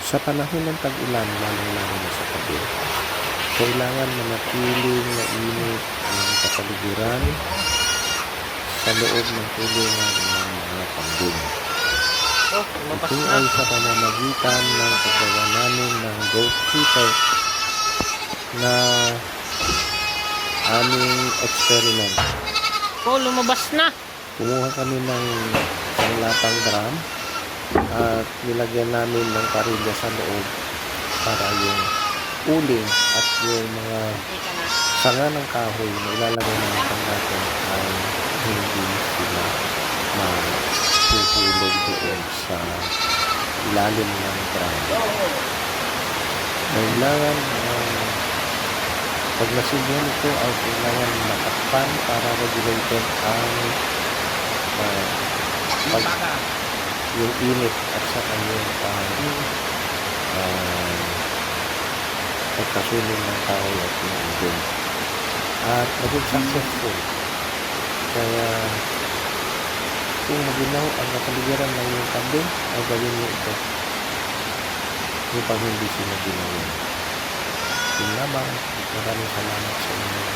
Sa panahon ng tag-ulan, lalong-lalo na sa gabi, kailangan manatiling mainit ang kapaligiran sa loob ng kulungan ng mga kambing. Ito ay sa pamamagitan ng paggawa namin ng goat heater na aming experiment. Lumabas na. Kumuha kami ng isang latang drum at nilagyan namin ng parilya sa loob para yung uling at yung mga sanga ng kahoy na ilalagay namin natin ay hindi sila mahuhulog doon sa ilalim ng drum. Kailangan pag nasigyan ito ay kailangan matakpan para regulated ang yung init at saka yung pagkasunog ng kahoy at yung ubin. At naging successful. Kaya kung maginaw ang kapaligiran ng iyong kambing, ay gawin mo ito. Yung pag hindi sila ginawin. Yun lamang, maraming salamat sa inyo.